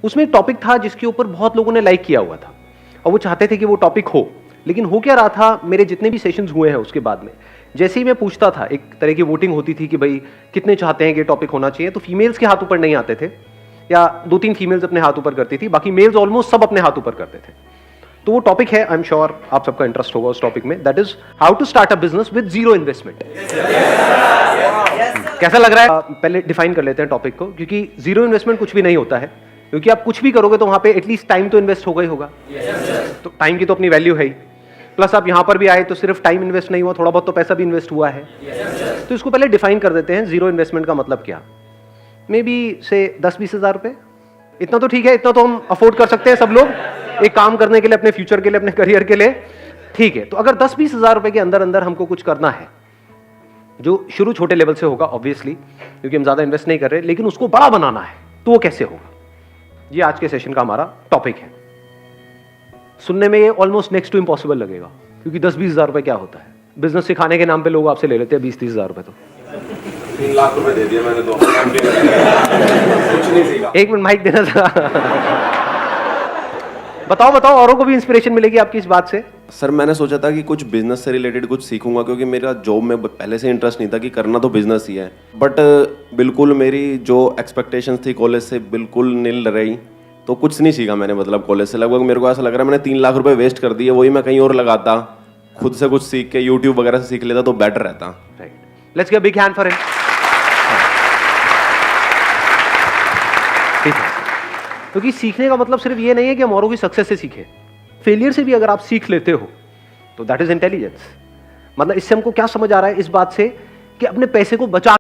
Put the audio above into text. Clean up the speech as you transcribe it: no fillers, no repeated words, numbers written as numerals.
उसमें एक टॉपिक था जिसके ऊपर बहुत लोगों ने लाइक किया हुआ था और वो चाहते थे कि वो टॉपिक हो, लेकिन हो क्या रहा था, मेरे जितने भी सेशंस हुए हैं उसके बाद में जैसे ही मैं पूछता था, एक तरह की वोटिंग होती थी कि भाई कितने चाहते हैं कि टॉपिक होना चाहिए, तो फीमेल्स के हाथ ऊपर नहीं आते थे, या 2-3 फीमेल्स अपने हाथ ऊपर करती थी, बाकी मेल्स ऑलमोस्ट सब अपने हाथ ऊपर करते थे। तो वो टॉपिक है, आई एम श्योर आप सबका इंटरेस्ट होगा उस टॉपिक में, that is how to start a business with zero investment. कैसा लग रहा है? पहले डिफाइन कर लेते हैं टॉपिक को, क्योंकि जीरो इन्वेस्टमेंट कुछ भी नहीं होता है, क्योंकि आप कुछ भी करोगे तो वहां पे एटलीस्ट टाइम तो इन्वेस्ट होगा ही होगा। तो टाइम की तो अपनी वैल्यू है ही, प्लस आप यहां पर भी आए तो सिर्फ टाइम इन्वेस्ट नहीं हुआ, थोड़ा बहुत तो पैसा भी इन्वेस्ट हुआ है। तो इसको पहले डिफाइन कर देते हैं, जीरो इन्वेस्टमेंट का मतलब क्या। मे बी से 10-20 हज़ार रुपए, इतना तो ठीक है, इतना तो हम अफोर्ड कर सकते हैं सब लोग, एक काम करने के लिए, अपने फ्यूचर के लिए, अपने करियर के लिए, ठीक है। तो अगर 10-20 हज़ार रुपए के अंदर अंदर हमको कुछ करना है, जो शुरू छोटे लेवल से होगा ऑब्वियसली, क्योंकि हम ज्यादा इन्वेस्ट नहीं कर रहे, लेकिन उसको बड़ा बनाना है, तो वो कैसे होगा, ये आज के सेशन का हमारा टॉपिक है। सुनने में ये ऑलमोस्ट नेक्स्ट टू इम्पॉसिबल लगेगा, क्योंकि 10-20 हज़ार रुपए क्या होता है, बिजनेस सिखाने के नाम पे लोग आपसे ले लेते हैं 20-30 हज़ार रुपए। तो 3 लाख रुपए दे दिए मैंने तो कुछ नहीं सीखा। एक मिनट माइक देना था। बताओ औरों को भी इंस्पिरेशन मिलेगी आपकी इस बात से। सर मैंने सोचा था कि कुछ बिजनेस से रिलेटेड कुछ सीखूंगा, क्योंकि मेरा जॉब में पहले से इंटरेस्ट नहीं था कि करना तो बिजनेस ही है, बट बिल्कुल मेरी जो एक्सपेक्टेशंस थी कॉलेज से बिल्कुल नील रही, तो कुछ नहीं सीखा मैंने। मतलब कॉलेज से लगभग मेरे को ऐसा लग रहा है मैंने 3 लाख रुपए वेस्ट कर दिए, वही मैं कहीं और लगाता, खुद से कुछ सीख के यूट्यूब वगैरह से सीख लेता तो बेटर रहता। Right, let's give a big hand for him. ठीक है, क्योंकि सीखने का मतलब सिर्फ ये नहीं है कि हम औरों की सक्सेस से सीखें, फेलियर से भी अगर आप सीख लेते हो तो दैट इज इंटेलिजेंस। मतलब इससे हमको क्या समझ आ रहा है इस बात से कि अपने पैसे को बचा